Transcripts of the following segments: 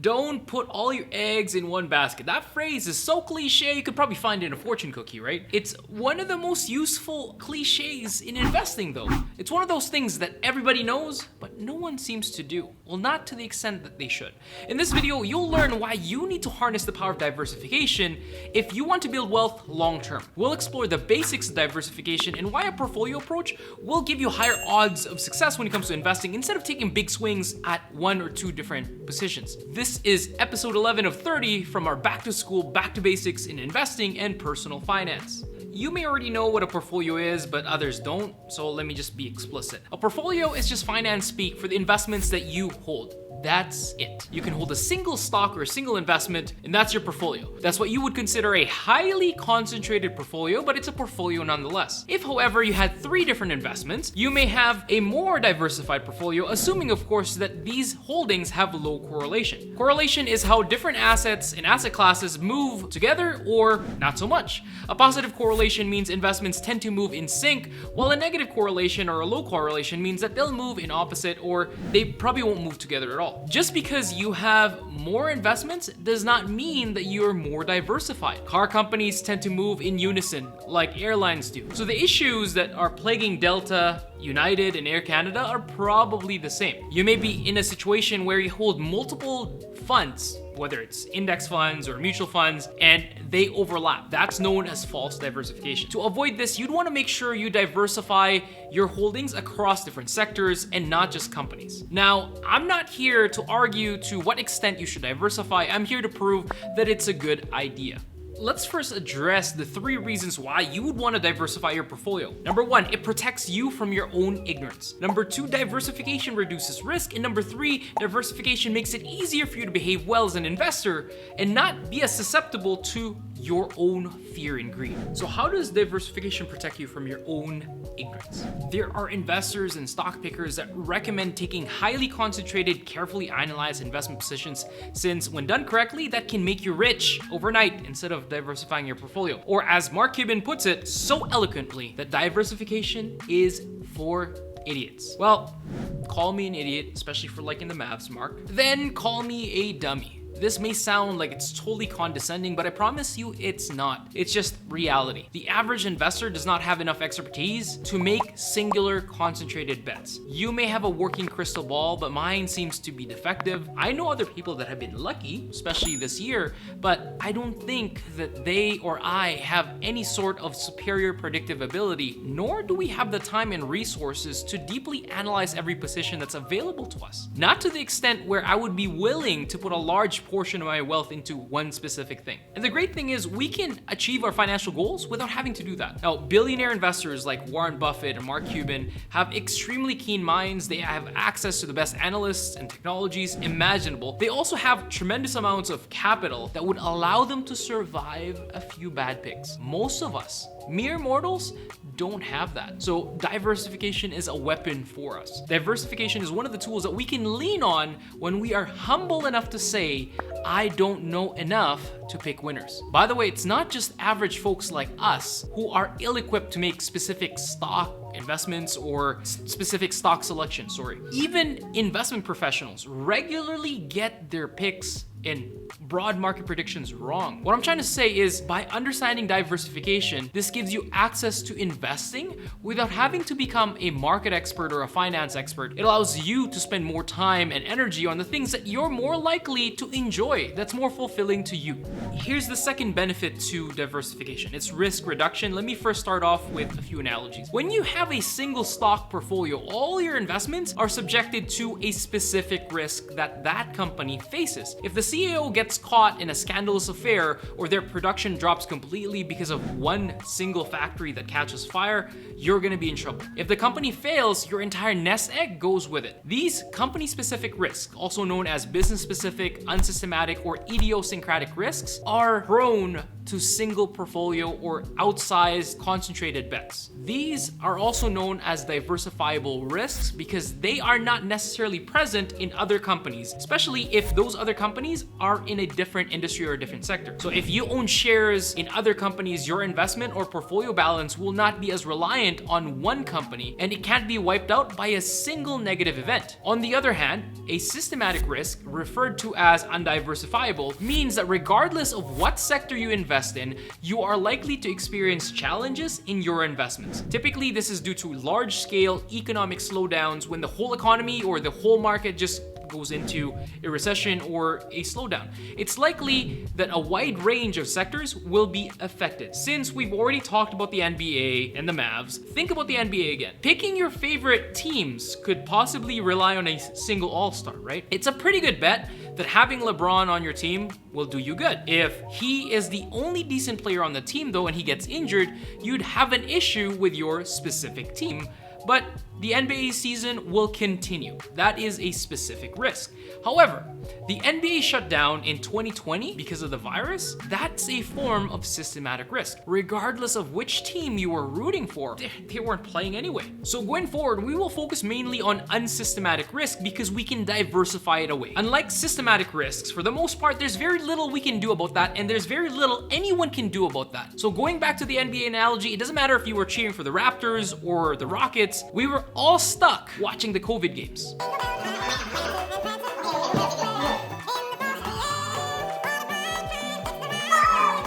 don't put all your eggs in one basket. That phrase is so cliche, you could probably find it in a fortune cookie, right? It's one of the most useful cliches in investing though. It's one of those things that everybody knows, but no one seems to do. Well, not to the extent that they should. In this video, you'll learn why you need to harness the power of diversification if you want to build wealth long term. We'll explore the basics of diversification and why a portfolio approach will give you higher odds of success when it comes to investing instead of taking big swings at one or two different positions. This is episode 11 of 30 from our back to school, back to basics in investing and personal finance. You may already know what a portfolio is, but others don't, so let me just be explicit. A portfolio is just finance speak for the investments that you hold. That's it. You can hold a single stock or a single investment, and that's your portfolio. That's what you would consider a highly concentrated portfolio, but it's a portfolio nonetheless. If, however, you had 3 different investments, you may have a more diversified portfolio, assuming, of course, that these holdings have low correlation. Correlation is how different assets and asset classes move together or not so much. A positive correlation means investments tend to move in sync, while a negative correlation or a low correlation means that they'll move in opposite or they probably won't move together at all. Just because you have more investments does not mean that you're more diversified. Car companies tend to move in unison like airlines do. So the issues that are plaguing Delta, United, and Air Canada are probably the same. You may be in a situation where you hold multiple funds, whether it's index funds or mutual funds, and they overlap. That's known as false diversification. To avoid this, you'd want to make sure you diversify your holdings across different sectors and not just companies. Now, I'm not here to argue to what extent you should diversify. I'm here to prove that it's a good idea. Let's first address the 3 reasons why you would want to diversify your portfolio. Number 1, it protects you from your own ignorance. Number 2, diversification reduces risk. And number 3, diversification makes it easier for you to behave well as an investor and not be as susceptible to your own fear and greed. So how does diversification protect you from your own ignorance? There are investors and stock pickers that recommend taking highly concentrated, carefully analyzed investment positions, since when done correctly, that can make you rich overnight instead of diversifying your portfolio. Or as Mark Cuban puts it so eloquently, that diversification is for idiots. Well, call me an idiot, especially for liking the maths, Mark. Then call me a dummy. This may sound like it's totally condescending, but I promise you it's not. It's just reality. The average investor does not have enough expertise to make singular concentrated bets. You may have a working crystal ball, but mine seems to be defective. I know other people that have been lucky, especially this year, but I don't think that they or I have any sort of superior predictive ability, nor do we have the time and resources to deeply analyze every position that's available to us. Not to the extent where I would be willing to put a large portion of my wealth into one specific thing. And the great thing is we can achieve our financial goals without having to do that. Now, billionaire investors like Warren Buffett and Mark Cuban have extremely keen minds. They have access to the best analysts and technologies imaginable. They also have tremendous amounts of capital that would allow them to survive a few bad picks. Most of us, mere mortals, don't have that. So diversification is a weapon for us. Diversification is one of the tools that we can lean on when we are humble enough to say, I don't know enough to pick winners. By the way, it's not just average folks like us who are ill-equipped to make specific stock investments or specific stock selections, Even investment professionals regularly get their picks and broad market predictions wrong. What I'm trying to say is by understanding diversification, this gives you access to investing without having to become a market expert or a finance expert. It allows you to spend more time and energy on the things that you're more likely to enjoy, that's more fulfilling to you. Here's the second benefit to diversification. It's risk reduction. Let me first start off with a few analogies. When you have a single stock portfolio, all your investments are subjected to a specific risk that company faces. If the CEO gets caught in a scandalous affair or their production drops completely because of one single factory that catches fire, you're gonna be in trouble. If the company fails, your entire nest egg goes with it. These company-specific risks, also known as business-specific, unsystematic, or idiosyncratic risks, are prone to single portfolio or outsized concentrated bets. These are also known as diversifiable risks because they are not necessarily present in other companies, especially if those other companies are in a different industry or a different sector. So if you own shares in other companies, your investment or portfolio balance will not be as reliant on one company, and it can't be wiped out by a single negative event. On the other hand, a systematic risk, referred to as undiversifiable, means that regardless of what sector you invest in, you are likely to experience challenges in your investments. Typically, this is due to large-scale economic slowdowns when the whole economy or the whole market just goes into a recession or a slowdown. It's likely that a wide range of sectors will be affected. Since we've already talked about the NBA and the Mavs, think about the NBA again. Picking your favorite teams could possibly rely on a single all-star, right? It's a pretty good bet that having LeBron on your team will do you good. If he is the only decent player on the team though and he gets injured, you'd have an issue with your specific team. But the NBA season will continue. That is a specific risk. However, the NBA shut down in 2020 because of the virus. That's a form of systematic risk. Regardless of which team you were rooting for, they weren't playing anyway. So going forward, we will focus mainly on unsystematic risk because we can diversify it away. Unlike systematic risks, for the most part, there's very little we can do about that, and there's very little anyone can do about that. So going back to the NBA analogy, it doesn't matter if you were cheering for the Raptors or the Rockets, we were all stuck watching the COVID games.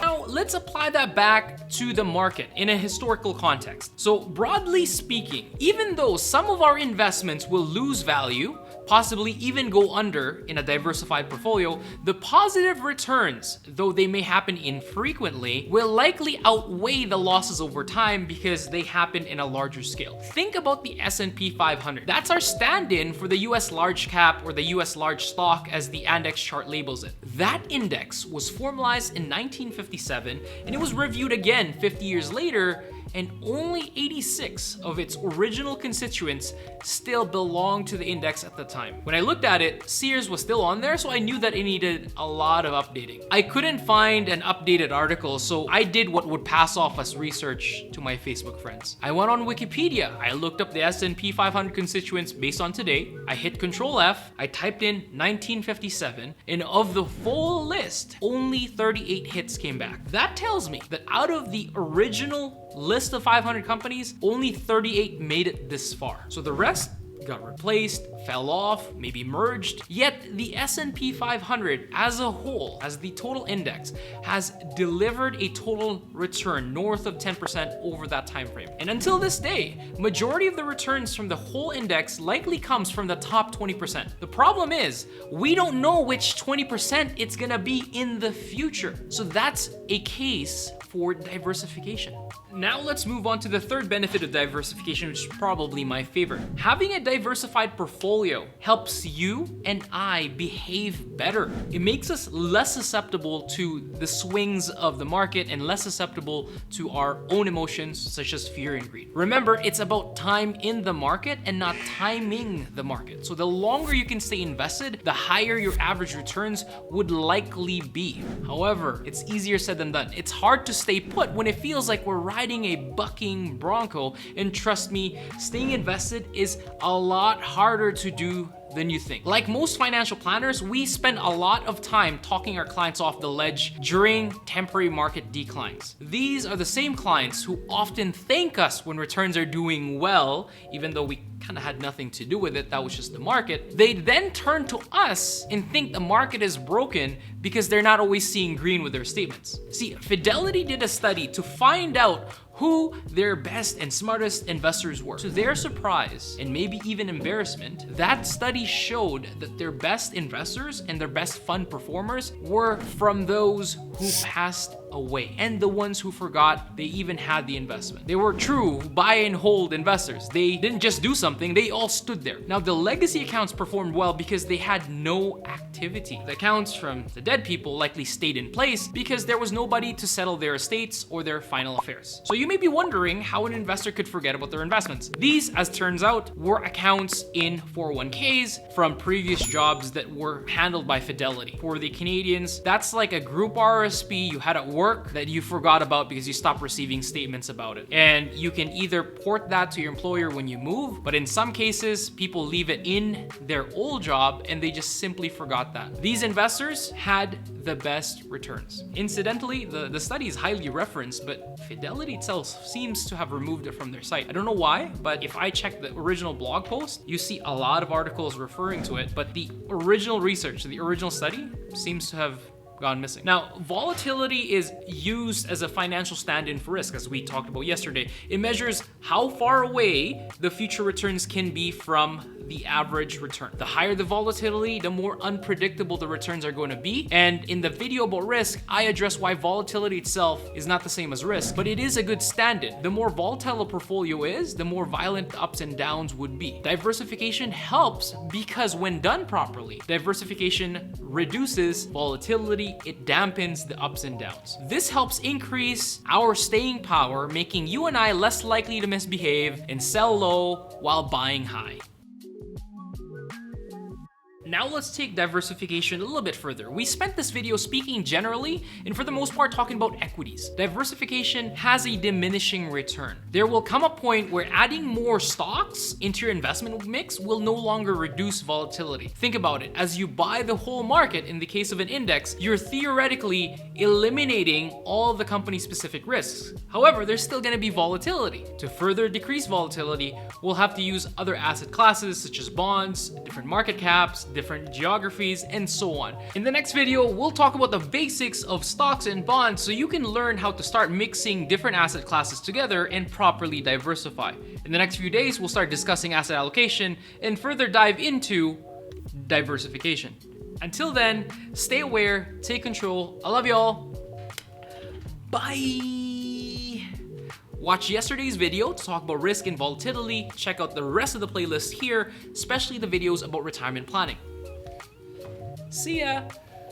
Now, let's apply that back to the market in a historical context. So broadly speaking, even though some of our investments will lose value, possibly even go under in a diversified portfolio, the positive returns, though they may happen infrequently, will likely outweigh the losses over time because they happen in a larger scale. Think about the S&P 500. That's our stand-in for the US large cap or the US large stock as the index chart labels it. That index was formalized in 1957 and it was reviewed again 50 years later, and only 86 of its original constituents still belonged to the index at the time. When I looked at it, Sears was still on there, so I knew that it needed a lot of updating. I couldn't find an updated article, so I did what would pass off as research to my Facebook friends. I went on Wikipedia, I looked up the S&P 500 constituents based on today, I hit Control F, I typed in 1957, and of the full list, only 38 hits came back. That tells me that out of the original list of 500 companies, only 38 made it this far. So the rest got replaced, fell off, maybe merged. Yet the S&P 500 as a whole, as the total index, has delivered a total return north of 10% over that time frame. And until this day, majority of the returns from the whole index likely comes from the top 20%. The problem is, we don't know which 20% it's gonna be in the future. So that's a case for diversification. Now let's move on to the third benefit of diversification, which is probably my favorite. Having a diversified portfolio helps you and I behave better. It makes us less susceptible to the swings of the market and less susceptible to our own emotions such as fear and greed. Remember, it's about time in the market and not timing the market. So the longer you can stay invested, the higher your average returns would likely be. However, it's easier said than done. It's hard to stay put when it feels like we're riding a bucking bronco, and trust me, staying invested is a lot harder to do than you think. Like most financial planners, we spend a lot of time talking our clients off the ledge during temporary market declines. These are the same clients who often thank us when returns are doing well, even though we kind of had nothing to do with it, that was just the market. They then turn to us and think the market is broken because they're not always seeing green with their statements. See, Fidelity did a study to find out who their best and smartest investors were. To their surprise, and maybe even embarrassment, that study showed that their best investors and their best fund performers were from those who passed away and the ones who forgot they even had the investment. They were true buy and hold investors. They didn't just do something, they all stood there. Now, the legacy accounts performed well because they had no activity. The accounts from the dead people likely stayed in place because there was nobody to settle their estates or their final affairs. So you may be wondering how an investor could forget about their investments. These, as turns out, were accounts in 401ks from previous jobs that were handled by Fidelity. For the Canadians, that's like a group RSP you had at work work that you forgot about because you stopped receiving statements about it. And you can either port that to your employer when you move, but in some cases, people leave it in their old job and they just simply forgot that. These investors had the best returns. Incidentally, the study is highly referenced, but Fidelity itself seems to have removed it from their site. I don't know why, but if I check the original blog post, you see a lot of articles referring to it, but the original research, the original study seems to have gone missing. Now, volatility is used as a financial stand-in for risk, as we talked about yesterday. It measures how far away the future returns can be from the average return. The higher the volatility, the more unpredictable the returns are going to be. And in the video about risk, I address why volatility itself is not the same as risk, but it is a good stand-in. The more volatile a portfolio is, the more violent the ups and downs would be. Diversification helps because when done properly, diversification reduces volatility, it dampens the ups and downs. This helps increase our staying power, making you and I less likely to misbehave and sell low while buying high. Now let's take diversification a little bit further. We spent this video speaking generally and for the most part talking about equities. Diversification has a diminishing return. There will come a point where adding more stocks into your investment mix will no longer reduce volatility. Think about it. As you buy the whole market, in the case of an index, you're theoretically eliminating all the company-specific risks. However, there's still going to be volatility. To further decrease volatility, we'll have to use other asset classes such as bonds, different market caps, different geographies, and so on. In the next video, we'll talk about the basics of stocks and bonds so you can learn how to start mixing different asset classes together and properly diversify. In the next few days, we'll start discussing asset allocation and further dive into diversification. Until then, stay aware, take control. I love y'all. Bye. Watch yesterday's video to talk about risk and volatility. Check out the rest of the playlist here, especially the videos about retirement planning. See ya!